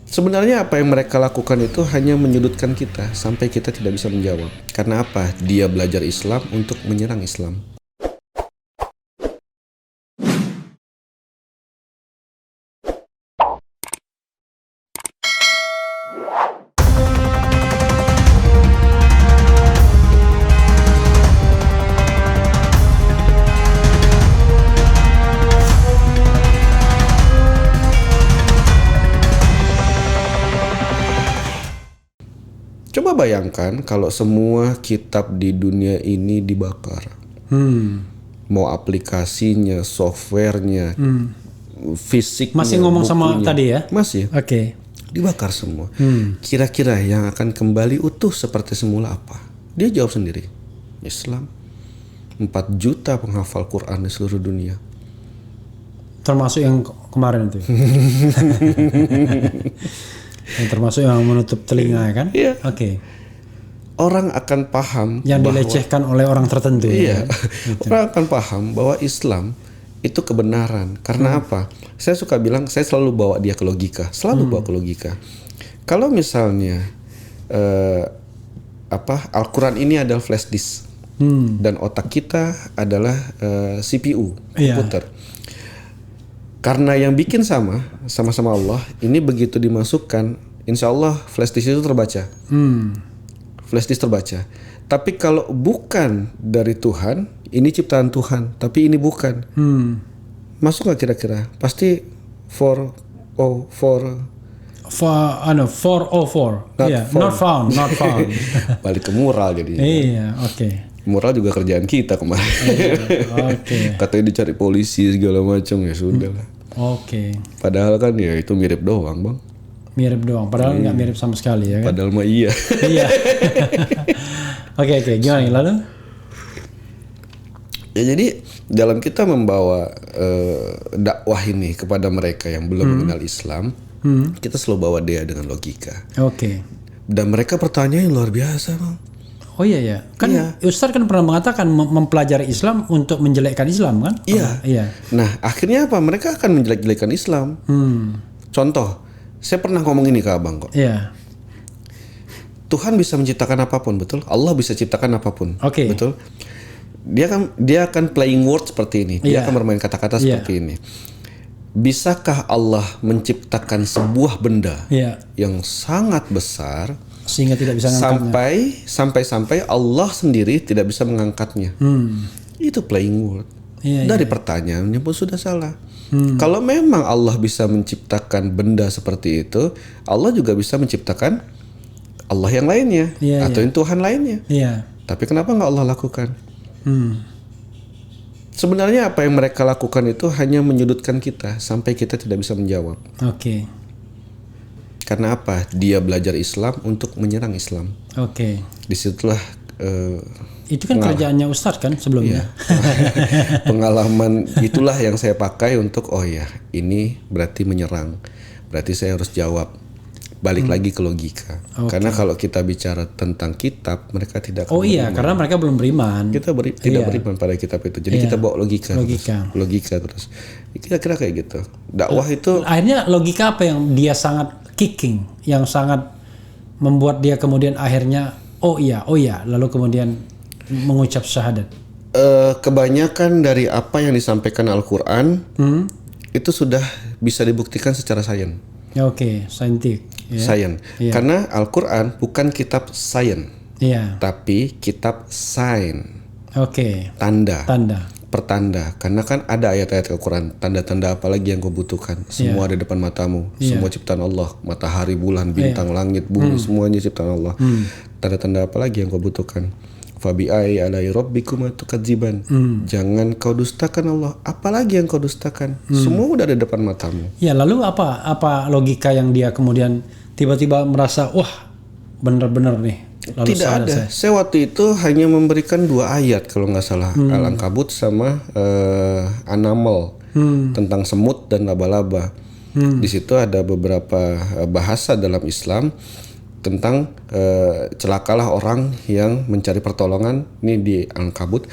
Sebenarnya apa yang mereka lakukan itu hanya menyudutkan kita sampai kita tidak bisa menjawab. Karena apa? Dia belajar Islam untuk menyerang Islam. Coba bayangkan kalau semua kitab di dunia ini dibakar. Mau aplikasinya, softwarenya, fisiknya, Masih ngomong bukunya. sama tadi ya? Masih. Oke. Dibakar semua. Kira-kira yang akan kembali utuh seperti semula apa? Dia jawab sendiri. Islam. 4 juta penghafal Quran di seluruh dunia. Termasuk yang kemarin itu. Yang termasuk yang menutup telinga kan? Iya. Oke. Orang akan paham Yang bahwa dilecehkan oleh orang tertentu. iya, Ya? orang akan paham bahwa Islam itu kebenaran. Karena apa? Saya suka bilang, saya selalu bawa dia ke logika. Selalu bawa ke logika. Kalau misalnya Al-Quran ini adalah flash disk dan otak kita adalah CPU, komputer. Karena yang bikin sama-sama Allah, ini begitu dimasukkan, insya Allah flash disk itu terbaca. Flash disk terbaca. Tapi kalau bukan dari Tuhan, ini ciptaan Tuhan, tapi ini bukan. Masuk nggak kira-kira? Pasti 404. 404. Iya, not found. Balik ke mural jadi. Iya, oke. Mural juga kerjaan kita kemarin. Oke. Katanya dicari polisi segala macam, ya sudah lah. Oke. Padahal kan ya itu mirip doang, Bang. Mirip doang, padahal nggak mirip sama sekali ya kan? Padahal mah iya. Iya. Oke, gimana nih lalu? Ya jadi dalam kita membawa dakwah ini kepada mereka yang belum mengenal Islam, kita selalu bawa dia dengan logika. Oke. Dan mereka pertanyaan luar biasa, Bang. Oh iya. Kan Ustadz kan pernah mengatakan mempelajari Islam untuk menjelekkan Islam kan? Iya. Iya. Nah, akhirnya apa? Mereka akan menjelek-jelekan Islam. Contoh, saya pernah ngomong ini ke Abang kok. Iya. Tuhan bisa menciptakan apapun, betul? Allah bisa ciptakan apapun. Oke. Betul? Dia akan playing word seperti ini. Dia akan bermain kata-kata seperti ini. Bisakah Allah menciptakan sebuah benda yang sangat besar sehingga tidak bisa mengangkatnya? Sampai Allah sendiri tidak bisa mengangkatnya? Itu playing word. Dari pertanyaannya pun sudah salah. Kalau memang Allah bisa menciptakan benda seperti itu, Allah juga bisa menciptakan Allah yang lainnya atau Tuhan lainnya. Tapi kenapa nggak Allah lakukan? Sebenarnya apa yang mereka lakukan itu hanya menyudutkan kita sampai kita tidak bisa menjawab. Oke. Karena apa? Dia belajar Islam untuk menyerang Islam. Oke. Disitulah itu kan kerjaannya Ustadz kan sebelumnya. Pengalaman itulah yang saya pakai untuk ini berarti menyerang. Berarti saya harus jawab. Balik lagi ke logika. Karena kalau kita bicara tentang kitab, mereka tidak akan beriman. Karena mereka belum beriman. Kita tidak beriman pada kitab itu. Jadi kita bawa logika terus. Kira-kira kayak gitu. Dakwah itu akhirnya logika apa yang dia sangat kicking, yang sangat membuat dia kemudian akhirnya oh iya, lalu kemudian mengucap syahadat. Kebanyakan dari apa yang disampaikan Al-Quran itu sudah bisa dibuktikan secara sains. Saintik. Sains. Karena Al-Quran bukan kitab sains, tapi kitab sains. Tanda. Pertanda. Karena kan ada ayat-ayat Al-Quran, tanda-tanda apa lagi yang kau butuhkan? Semua ada di depan matamu. Semua ciptaan Allah, matahari, bulan, bintang, langit, bumi, semuanya ciptaan Allah. Tanda-tanda apa lagi yang kau butuhkan? Fabi'ai alai rabbikuma tukadziban. Jangan kau dustakan Allah. Apalagi yang kau dustakan? Semua udah ada di depan matamu. Ya, lalu apa logika yang dia kemudian tiba-tiba merasa wah benar-benar nih. Lalu tidak ada. Saya waktu itu hanya memberikan 2 ayat kalau nggak salah, Al-Ankabut sama An-Naml tentang semut dan laba-laba. Di situ ada beberapa bahasa dalam Islam tentang celakalah orang yang mencari pertolongan. Ini di Al-Ankabut,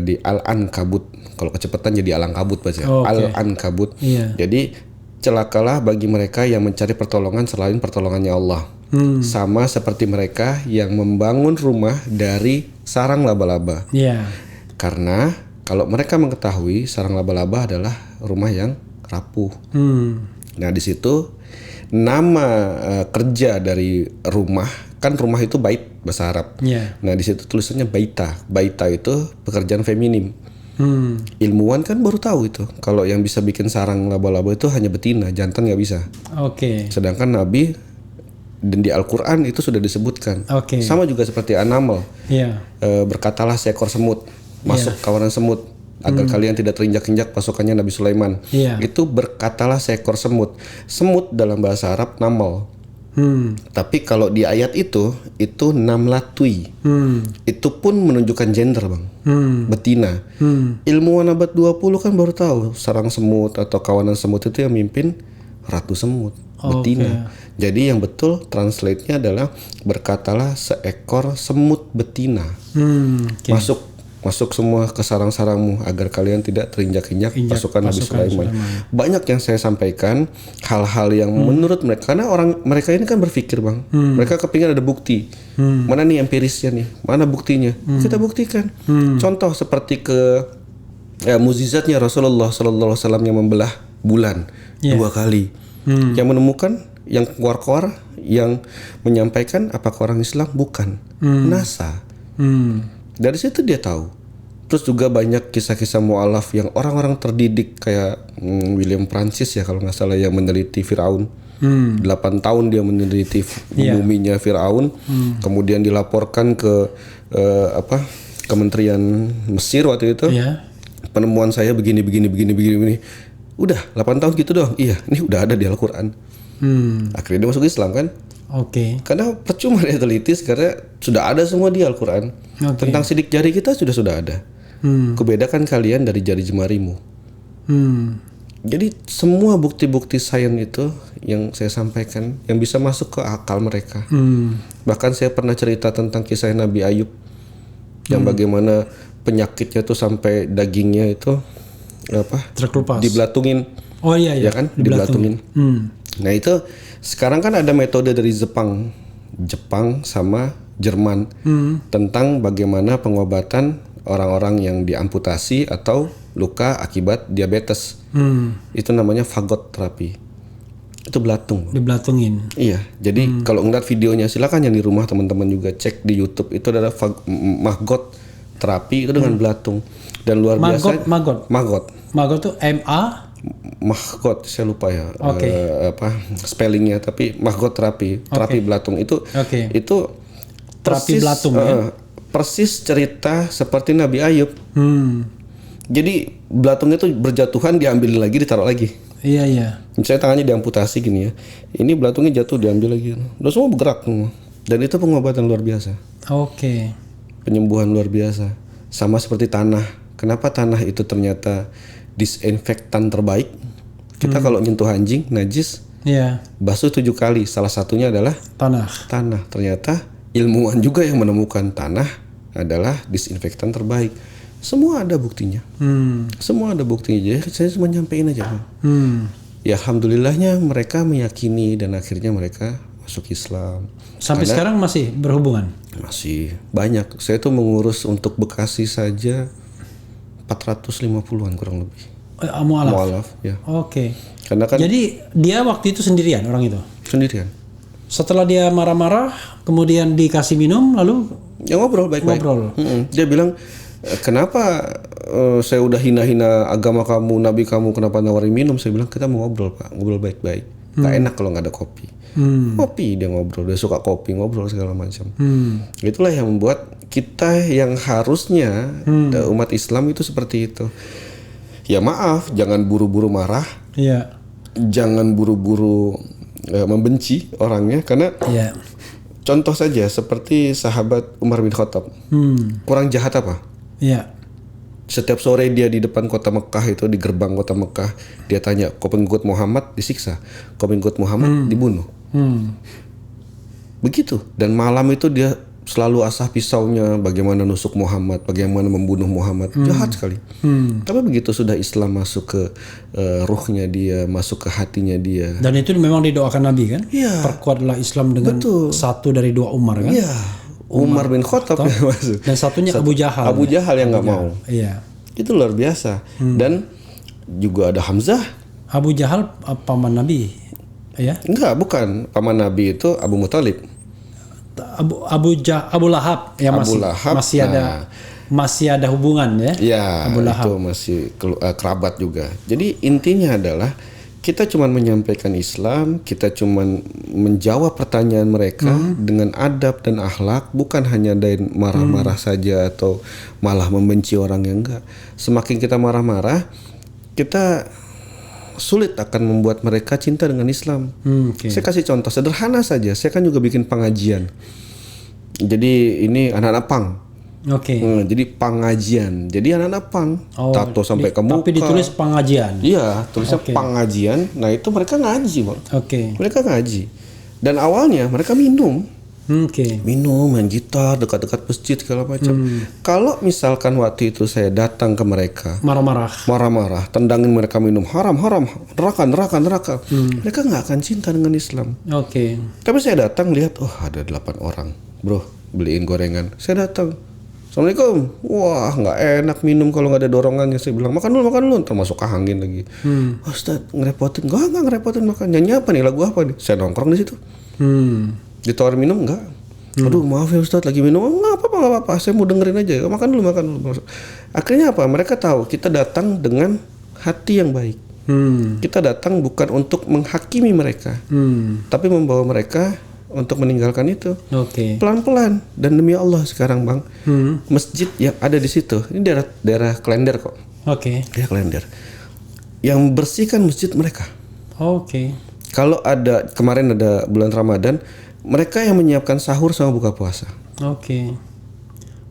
di Al-Ankabut. Kalau kecepatan jadi Al-Ankabut baca. Al-Ankabut. Jadi celakalah bagi mereka yang mencari pertolongan selain pertolongannya Allah. Sama seperti mereka yang membangun rumah dari sarang laba-laba. Karena kalau mereka mengetahui sarang laba-laba adalah rumah yang rapuh. Nah, di situ nama kerja dari rumah, kan rumah itu bait bahasa Arab. Nah, di situ tulisannya baita. Baita itu pekerjaan feminim. Ilmuwan kan baru tahu itu kalau yang bisa bikin sarang laba-laba itu hanya betina, jantan nggak bisa. Sedangkan Nabi dan di Al-Quran itu sudah disebutkan. Sama juga seperti An-Naml. Berkatalah seekor semut masuk kawanan semut agar kalian tidak terinjak-injak pasukannya Nabi Sulaiman. Itu berkatalah seekor semut. Semut dalam bahasa Arab Naml. Tapi kalau di ayat itu namlatui. Itu pun menunjukkan gender, Bang. Betina. Ilmuwan abad 20 kan baru tahu sarang semut atau kawanan semut itu yang mimpin ratu semut, betina. Jadi yang betul translate-nya adalah berkatalah seekor semut betina. Masuk semua ke sarang-sarangmu agar kalian tidak terinjak-injak pasukan Nabi Sulaiman. Banyak yang saya sampaikan hal-hal yang menurut mereka, karena mereka ini kan berpikir, Bang. Mereka kepingin ada bukti. Mana nih empirisnya nih? Mana buktinya? Kita buktikan. Contoh seperti mukjizatnya Rasulullah sallallahu alaihi wasallam yang membelah bulan 2 kali. Yang menemukan, yang keluar-keluar, yang menyampaikan apakah orang Islam? Bukan. NASA. Dari situ dia tahu. Terus juga banyak kisah-kisah mu'alaf yang orang-orang terdidik kayak William Francis ya kalau nggak salah yang meneliti Firaun. 8 tahun dia meneliti muminya Firaun. Kemudian dilaporkan ke Kementerian Mesir waktu itu. Penemuan saya begini. Udah 8 tahun gitu doang. Iya, ini udah ada di Al-Quran. Akhirnya dia masuk Islam kan. Karena percuma dia teliti karena sudah ada semua di Al-Quran. Tentang sidik jari kita sudah ada. Kebedakan kalian dari jari jemarimu. Jadi semua bukti-bukti sains itu yang saya sampaikan yang bisa masuk ke akal mereka. Bahkan saya pernah cerita tentang kisah Nabi Ayub yang bagaimana penyakitnya tuh sampai dagingnya itu terkelupas, diblatungin. Ya kan, diblatungin. Nah itu sekarang kan ada metode dari Jepang sama Jerman tentang bagaimana pengobatan orang-orang yang diamputasi atau luka akibat diabetes. Itu namanya fagot terapi. Itu belatung. Diblatungin. Iya. Jadi kalau ngeliat videonya silakan yang di rumah teman-teman juga cek di YouTube. Itu adalah maggot terapi itu dengan belatung. Dan luar biasa. Maggot tuh Maggot, saya lupa ya spellingnya, tapi maggot terapi belatung itu terapi belatung persis cerita seperti Nabi Ayub. Jadi belatungnya itu berjatuhan, diambil lagi, ditaruh lagi. Misalnya tangannya diamputasi gini ya, ini belatungnya jatuh, diambil lagi, udah semua bergerak semua. Dan itu pengobatan luar biasa. Penyembuhan luar biasa. Sama seperti tanah. Kenapa tanah itu ternyata disinfektan terbaik? Kita kalau nyentuh anjing najis, basuh 7 kali. Salah satunya adalah tanah. Ternyata ilmuwan juga yang menemukan tanah adalah disinfektan terbaik. Semua ada buktinya. Semua ada buktinya. Jadi saya cuma nyampein aja. Ya alhamdulillahnya mereka meyakini dan akhirnya mereka masuk Islam. Sampai sekarang masih berhubungan? Masih banyak. Saya tuh mengurus untuk Bekasi saja 450-an kurang lebih. Mu'alaf ya. Karena kan jadi dia waktu itu sendirian orang itu? Sendirian. Setelah dia marah-marah, kemudian dikasih minum, lalu ya ngobrol baik-baik. Dia bilang, kenapa saya udah hina-hina agama kamu, nabi kamu, kenapa nawarin minum? Saya bilang, kita mau ngobrol, Pak. Ngobrol baik-baik. Gak enak kalau gak ada kopi. Kopi dia ngobrol, dia suka kopi, ngobrol segala macam. Itulah yang membuat kita yang harusnya umat Islam itu seperti itu. Ya maaf, jangan buru-buru marah. Jangan buru-buru membenci orangnya, karena contoh saja seperti sahabat Umar bin Khattab. Kurang jahat apa? Setiap sore dia di depan kota Mekah itu, di gerbang kota Mekah, dia tanya, kau pengikut Muhammad? Disiksa. Kau pengikut Muhammad? Dibunuh. Begitu. Dan malam itu dia selalu asah pisaunya, bagaimana nusuk Muhammad, bagaimana membunuh Muhammad, jahat sekali. Tapi begitu sudah Islam masuk ke ruhnya dia, masuk ke hatinya dia. Dan itu memang didoakan Nabi kan? Iya. Perkuatlah Islam dengan satu dari dua Umar kan? Iya. Umar bin Khattab yang masuk. Dan satunya Abu Jahal. Abu Jahal yang nggak mau. Iya. Itu luar biasa. Dan juga ada Hamzah. Abu Jahal paman Nabi, ya? Enggak, bukan. Paman Nabi itu Abu Muthalib. Abu Lahab ya, masih ada hubungan ya. Ya, Abu Lahab itu masih kerabat juga. Jadi intinya adalah kita cuma menyampaikan Islam, kita cuma menjawab pertanyaan mereka dengan adab dan akhlak, bukan hanya dari marah-marah saja atau malah membenci orang yang enggak. Semakin kita marah-marah, kita sulit akan membuat mereka cinta dengan Islam. Saya kasih contoh sederhana saja. Saya kan juga bikin pengajian. Jadi ini anak-anak pang. Jadi pengajian. Jadi anak-anak pang. Tato sampai ke muka. Tapi ditulis pengajian. Iya, tulisnya pengajian. Nah itu mereka ngaji, Bang. Mereka ngaji. Dan awalnya mereka minum. Minum, main gitar dekat-dekat masjid segala macam. Kalau misalkan waktu itu saya datang ke mereka marah-marah, tendangin mereka minum, haram, neraka, mereka nggak akan cinta dengan Islam. Tapi saya datang lihat, ada 8 orang, bro, beliin gorengan. Saya datang, Assalamualaikum. Wah, nggak enak minum kalau nggak ada dorongannya. Saya bilang makan dulu, termasuk angin lagi. Ustaz, ngerepotin? Nggak ngerepotin, makan. Nyanyi apa nih, lagu apa nih? Saya nongkrong di situ. Ditawarin minum enggak? Aduh maaf ya Ustadz lagi minum. Enggak apa-apa, saya mau dengerin aja. Makan dulu. Akhirnya apa? Mereka tahu kita datang dengan hati yang baik. Kita datang bukan untuk menghakimi mereka, tapi membawa mereka untuk meninggalkan itu. Pelan-pelan. Dan demi Allah sekarang Bang, masjid yang ada di situ, ini daerah Klender kok. Daerah Klender. Yang bersihkan masjid mereka. Kalau kemarin ada bulan Ramadan, mereka yang menyiapkan sahur sama buka puasa.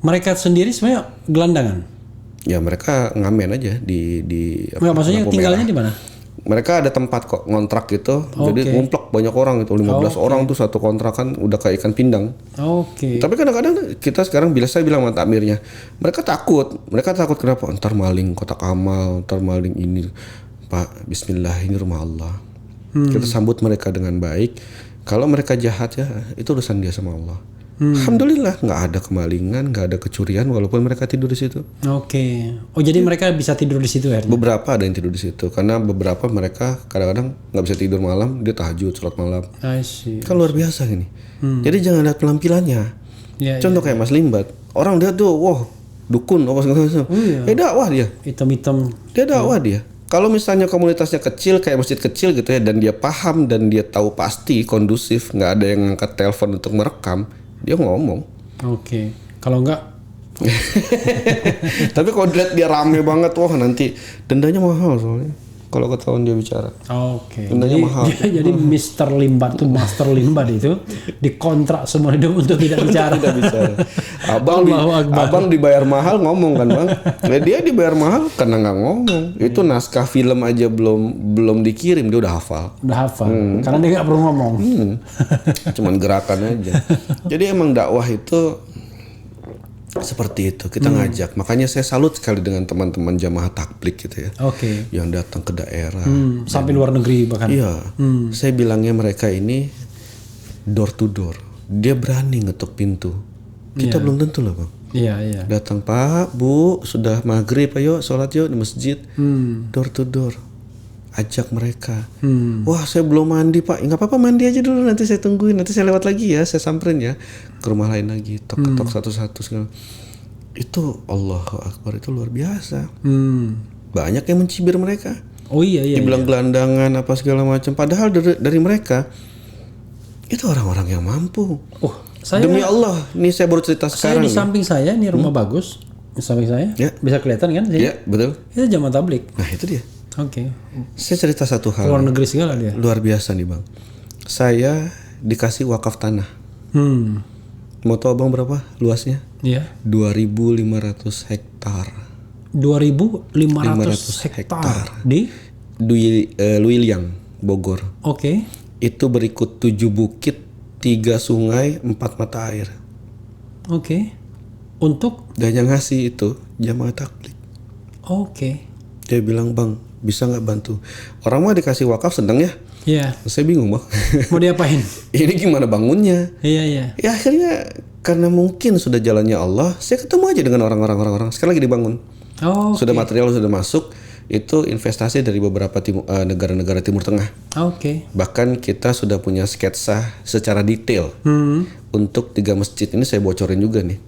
Mereka sendiri sebenarnya gelandangan? Ya mereka ngamen aja di maksudnya tinggalnya di mana? Mereka ada tempat kok ngontrak gitu. Jadi ngumplok banyak orang itu, 15 orang tuh satu kontrakan udah kayak ikan pindang. Tapi kadang-kadang kita sekarang saya bilang sama takmirnya, mereka takut kenapa? Ntar maling kotak amal, ntar maling ini. Pak, bismillah, ini rumah Allah. Kita sambut mereka dengan baik. Kalau mereka jahat ya itu urusan dia sama Allah. Alhamdulillah nggak ada kemalingan, nggak ada kecurian walaupun mereka tidur di situ. Jadi mereka bisa tidur di situ ya? Beberapa ada yang tidur di situ karena beberapa mereka kadang-kadang nggak bisa tidur malam, dia tahajud, sholat malam. Kan luar biasa ini. Jadi jangan lihat penampilannya. Contoh kayak Mas Limbat, orang dia tuh dukun apa segala macam. Dakwah dia. Hitam-hitam. Dia dakwah dia. Kalau misalnya komunitasnya kecil kayak masjid kecil gitu ya, dan dia paham dan dia tahu pasti kondusif, nggak ada yang ngangkat telepon untuk merekam, dia ngomong. Kalau enggak tapi kalau dia rame banget, nanti dendanya mahal soalnya. Kalau ketahuan dia bicara. Dendanya mahal. Jadi Mr. Limbat tuh, Master Limbat itu dikontrak semua hidup untuk tidak bicara. Abang dibayar mahal ngomong kan Bang. Dia dibayar mahal karena nggak ngomong. Itu naskah film aja belum dikirim dia udah hafal. Karena dia nggak perlu ngomong. Cuman gerakan aja. Jadi emang dakwah itu seperti itu, kita ngajak. Makanya saya salut sekali dengan teman-teman jamaah takblik gitu ya. Yang datang ke daerah. Sampai luar negeri bahkan. Iya. Saya bilangnya mereka ini door to door. Dia berani ngetuk pintu. Kita belum tentu loh Bang. Datang Pak, Bu, sudah maghrib, ayo sholat yuk di masjid. Door to door. Ajak mereka. Wah saya belum mandi Pak. Nggak apa-apa, mandi aja dulu, nanti saya tungguin, nanti saya lewat lagi ya, saya samperin ya ke rumah lain lagi, tok satu-satu segala. Itu Allahu Akbar, itu luar biasa. Banyak yang mencibir mereka. Dibilang gelandangan apa segala macam, padahal dari mereka itu orang-orang yang mampu. Demi Allah, ini saya baru cerita sekarang. Di samping saya ini rumah bagus, di samping saya bisa kelihatan kan? Iya betul. Itu jamaah tablik. Nah itu dia. Saya cerita satu hal. Luar negeri segala dia. Luar biasa nih Bang. Saya dikasih wakaf tanah. Mau tahu Abang berapa luasnya? 2.500 hektar. 2.500 hektar di Luiliang, Bogor. Oke. Itu berikut 7 bukit, 3 sungai, 4 mata air. Oke. Untuk? Dan yang ngasih itu jamaah tabligh. Oke. Dia bilang, Bang, bisa nggak bantu? Orang mah dikasih wakaf seneng ya. Iya. Saya bingung, Bang. Mau diapain? Ini gimana bangunnya? Iya. Ya akhirnya karena mungkin sudah jalannya Allah, saya ketemu aja dengan orang-orang. Sekarang lagi dibangun. Sudah material sudah masuk. Itu investasi dari beberapa negara-negara Timur Tengah. Bahkan kita sudah punya sketsa secara detail untuk 3 masjid ini. Saya bocorin juga nih.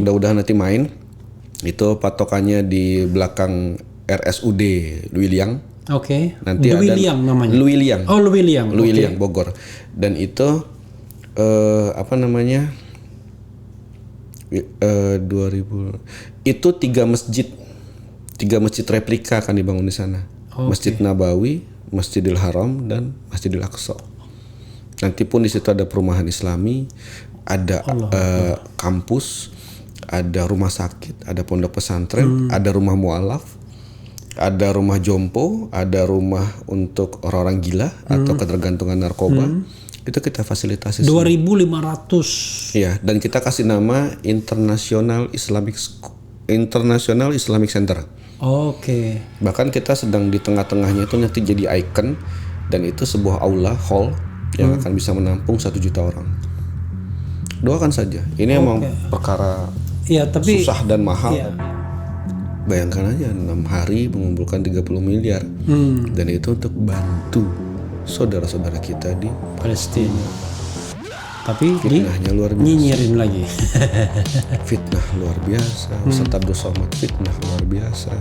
Mudah-mudahan nanti main. Itu patokannya di belakang RSUD Louis Liang. Nanti Louis Liang namanya. Louis Liang. Louis Liang Bogor. Dan itu 2000 itu 3 masjid replika akan dibangun di sana. Masjid Nabawi, Masjidil Haram, dan Masjidil Aqsa. Nanti pun di situ ada perumahan Islami, ada kampus, ada rumah sakit, ada pondok pesantren, ada rumah mualaf, ada rumah jompo, ada rumah untuk orang-orang gila atau ketergantungan narkoba. Itu kita fasilitasi 2.500. Iya, dan kita kasih nama International Islamic Center. Bahkan kita sedang di tengah-tengahnya itu nanti jadi icon, dan itu sebuah aula hall yang akan bisa menampung 1 juta orang. Doakan saja. Ini emang perkara susah dan mahal. Bayangkan aja 6 hari mengumpulkan 30 miliar. Dan itu untuk bantu saudara-saudara kita di Palestina. Tapi fitnahnya luar biasa. Nyinyirin lagi. Fitnah luar biasa. Ustaz Abdul Somad, fitnah luar biasa.